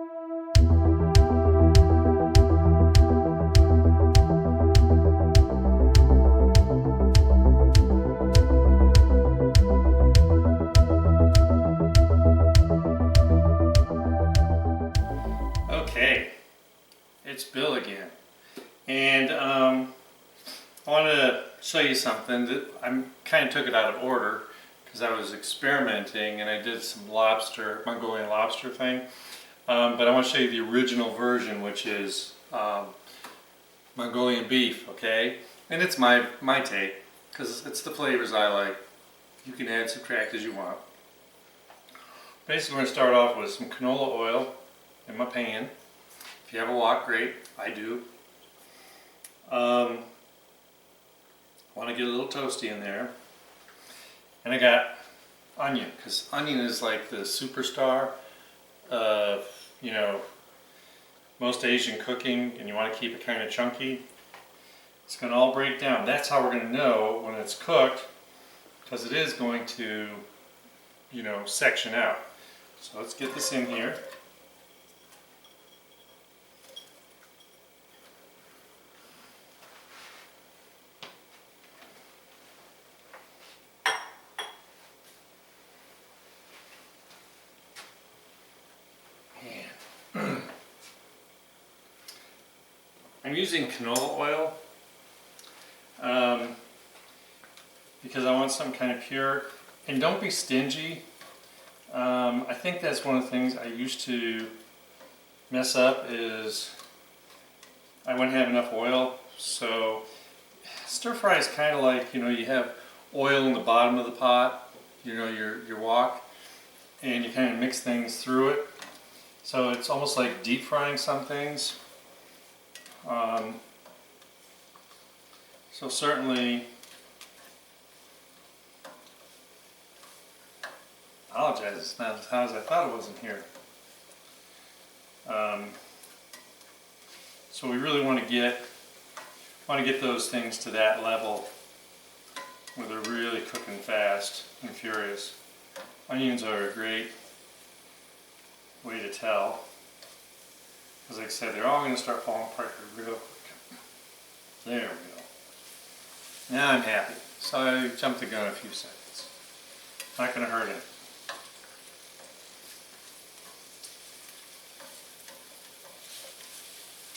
Okay, it's Bill again, and I wanted to show you something that I kind of took it out of order because I was experimenting and I did some Mongolian lobster thing, but I want to show you the original version, which is Mongolian beef, okay? And it's my take because it's the flavors I like. You can add, subtract as you want. Basically, we're going to start off with some canola oil in my pan. If you have a wok, great. I do. Want to get a little toasty in there. And I got onion, because onion is like the superstar of, you know, most Asian cooking, and you want to keep it kind of chunky. It's going to all break down. That's how we're going to know when it's cooked, because it is going to, you know, section out. So let's get this in here. I'm using canola oil because I want something kind of pure. And don't be stingy. I think that's one of the things I used to mess up is I wouldn't have enough oil. So stir fry is kind of like, you know, you have oil in the bottom of the pot, you know, your wok, and you kind of mix things through it. So it's almost like deep frying some things. So certainly, I apologize, it's not as hot as I thought it was in here. So we really want to get those things to that level where they're really cooking fast and furious. Onions are a great way to tell. Because like I said, they're all going to start falling apart real quick. There we go. Now I'm happy. So I jumped the gun a few seconds. Not going to hurt him.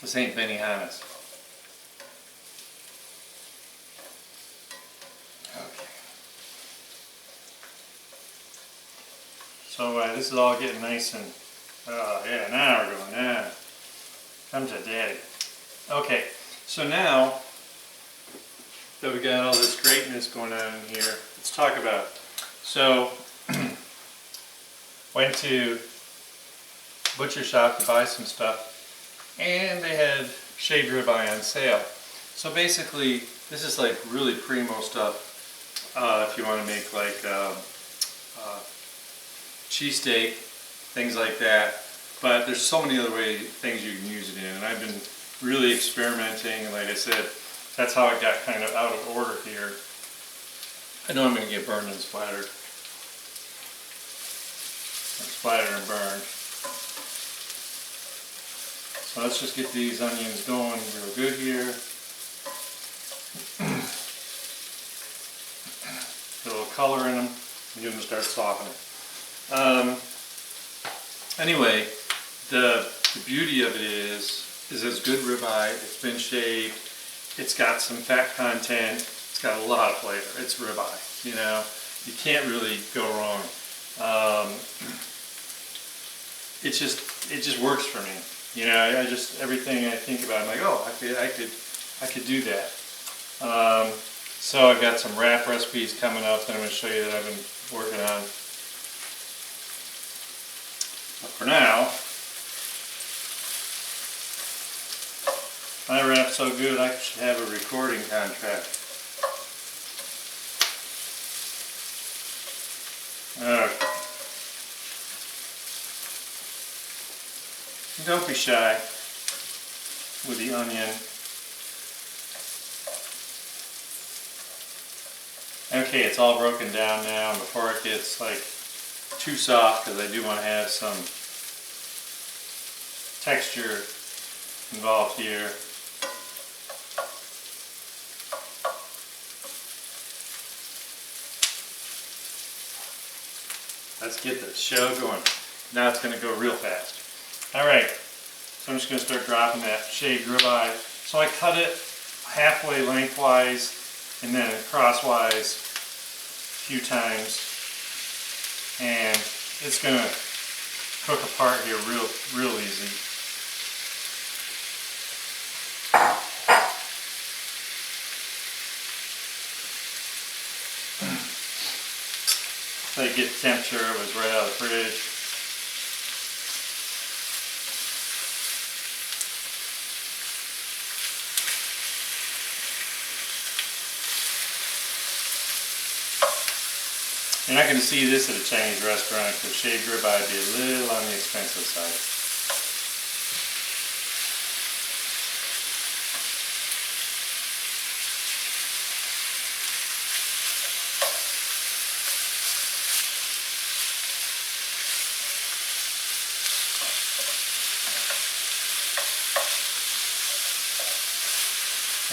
This ain't Benihana's. Okay. So this is all getting nice and, yeah, now we're going, now. Come to daddy. Okay, so now that we got all this greatness going on in here, let's talk about it. So, went to butcher shop to buy some stuff, and they had shaved ribeye on sale. So basically, this is like really primo stuff if you want to make like cheesesteak, things like that. But there's so many other things you can use it in, and I've been really experimenting, and like I said, that's how it got kind of out of order here. I know I'm going to get burned and splattered. Splattered and burned. So let's just get these onions going real good here. Get a little color in them, and you're going to start softening. Anyway, the beauty of it is it's good ribeye. It's been shaved. It's got some fat content. It's got a lot of flavor. It's ribeye. You know, you can't really go wrong. It just works for me. You know, everything I think about, I'm like, oh, I could do that. So I've got some wrap recipes coming up that I'm going to show you that I've been working on. But for now, my wrap's so good I should have a recording contract. Okay. Don't be shy with the onion. Okay, it's all broken down now before it gets like too soft, because I do want to have some texture involved here. Let's get the show going. Now it's going to go real fast. Alright, so I'm just going to start dropping that shaved ribeye. So I cut it halfway lengthwise and then crosswise a few times. And it's going to cook apart here real easy. So you get the temperature, it was right out of the fridge. You're not going to see this at a Chinese restaurant because shaved ribeye would be a little on the expensive side.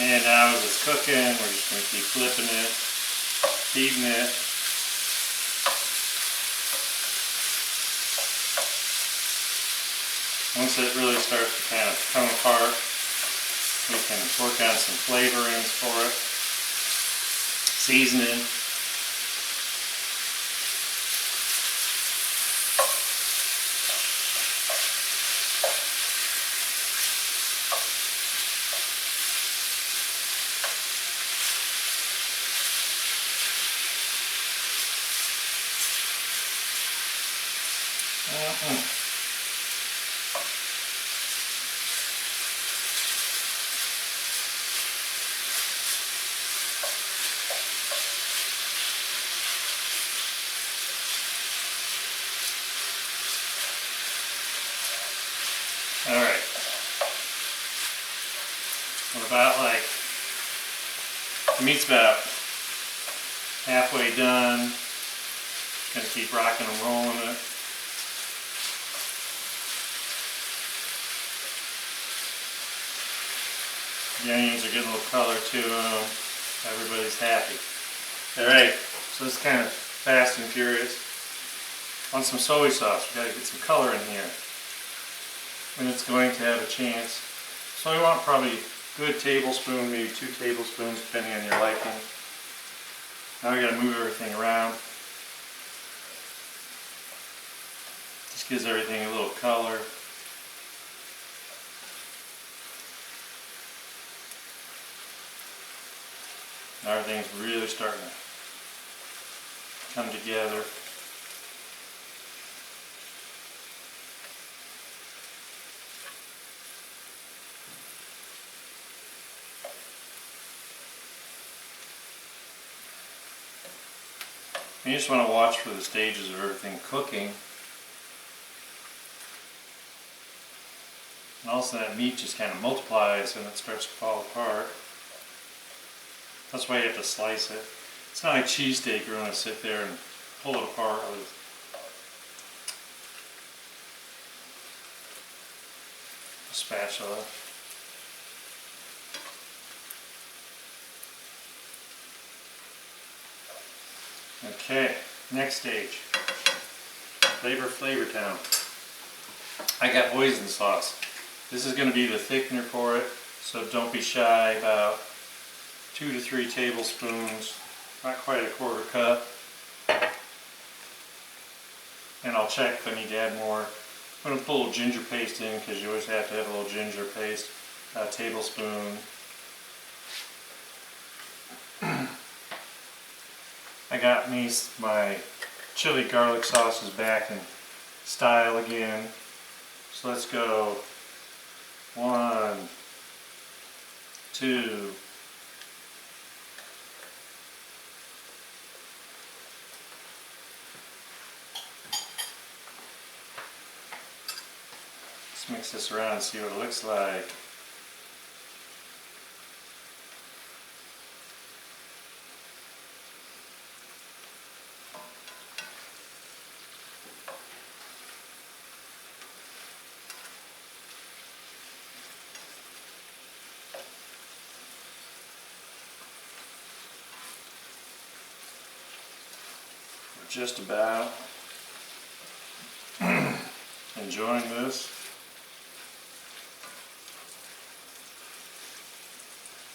And now as it's cooking, we're just going to keep flipping it, feeding it. Once it really starts to kind of come apart, we can work on some flavorings for it, seasoning. Alright. We're about like, the meat's about halfway done. Gonna keep rocking and rolling it. The onions are getting a little color to them. Everybody's happy. Alright, so this is kind of fast and furious. On some soy sauce, we gotta get some color in here. And it's going to have a chance. So we want probably a good tablespoon, maybe 2 tablespoons, depending on your liking. Now we gotta move everything around. Just gives everything a little color. Now everything's really starting to come together. You just want to watch for the stages of everything cooking. And also that meat just kind of multiplies and it starts to fall apart. That's why you have to slice it. It's not like cheesesteak, you're going to sit there and pull it apart with a spatula. Okay, next stage. Flavor Town. I got hoisin sauce. This is going to be the thickener for it, so don't be shy about 2 to 3 tablespoons, not quite a quarter cup. And I'll check if I need to add more. I'm going to put a little ginger paste in because you always have to have a little ginger paste. A tablespoon. I got me my chili garlic sauce is back in style again. So let's go 1, 2, let's mix this around and see what it looks like. just about. Enjoying this.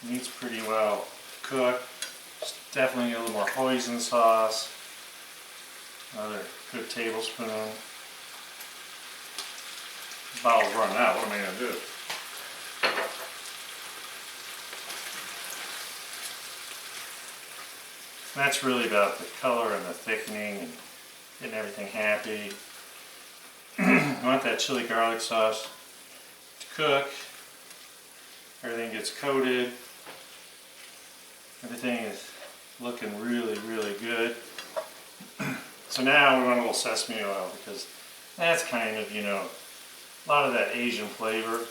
Meat's pretty well cooked. Just definitely a little more hoisin sauce. Another good tablespoon. The bottle's running out. What am I going to do? That's really about the color and the thickening and getting everything happy. You want that chili garlic sauce to cook. Everything gets coated. Everything is looking really, really good. So now we want a little sesame oil because that's kind of, you know, a lot of that Asian flavor.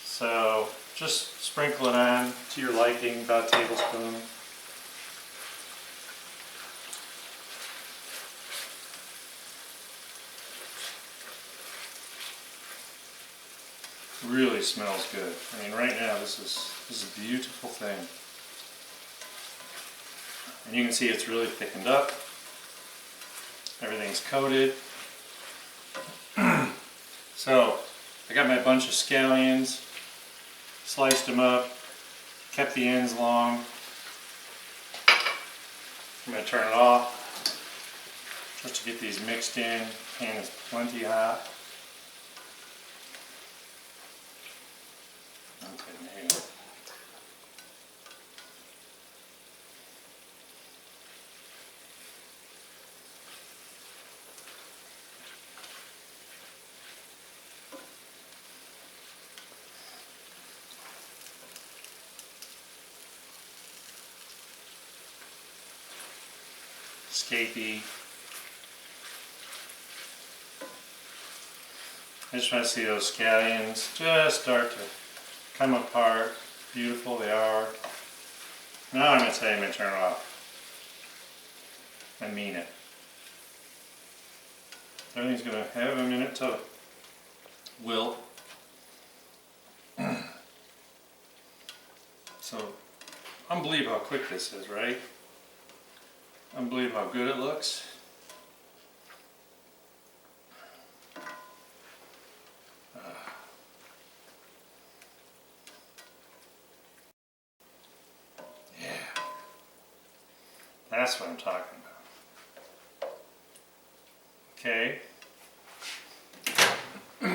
So just sprinkle it on to your liking, about a tablespoon. Really smells good. I mean, right now this is a beautiful thing. And you can see it's really thickened up. Everything's coated. So I got my bunch of scallions, sliced them up, kept the ends long. I'm going to turn it off just to get these mixed in. Pan is plenty hot. Escapee. I just want to see those scallions just start to come apart. Beautiful they are. Now I'm going to tell you I'm going to turn it off. I mean it. Everything's going to have a minute to wilt. So, unbelievable how quick this is, right? Unbelievable how good it looks. Yeah. That's what I'm talking about. Okay. So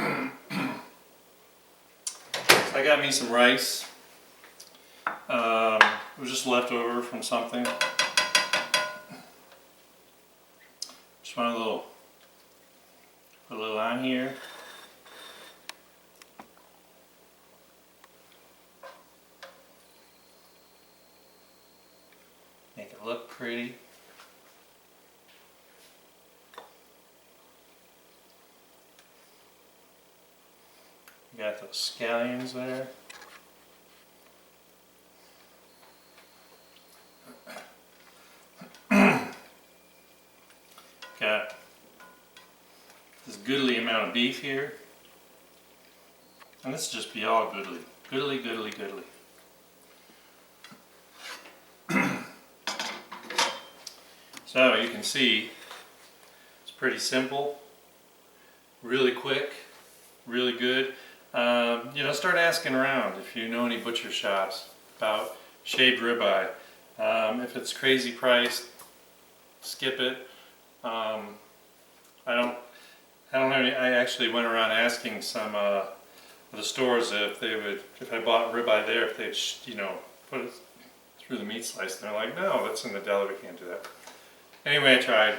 I got me some rice. It was just left over from something. Just want put a little on here. Make it look pretty. You got those scallions there. Got this goodly amount of beef here. And this will just be all goodly. Goodly, goodly, goodly. So you can see it's pretty simple, really quick, really good. You know, start asking around if you know any butcher shops about shaved ribeye. If it's crazy priced, skip it. I don't have any. I actually went around asking some of the stores if I bought ribeye there, if they'd you know, put it through the meat slice. And they're like, no, that's in the deli. We can't do that. Anyway, I tried,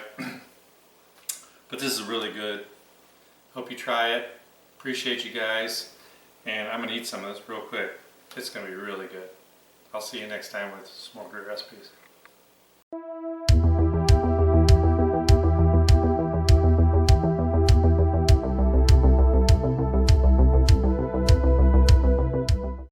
but this is really good. Hope you try it. Appreciate you guys, and I'm gonna eat some of this real quick. It's gonna be really good. I'll see you next time with some more great recipes.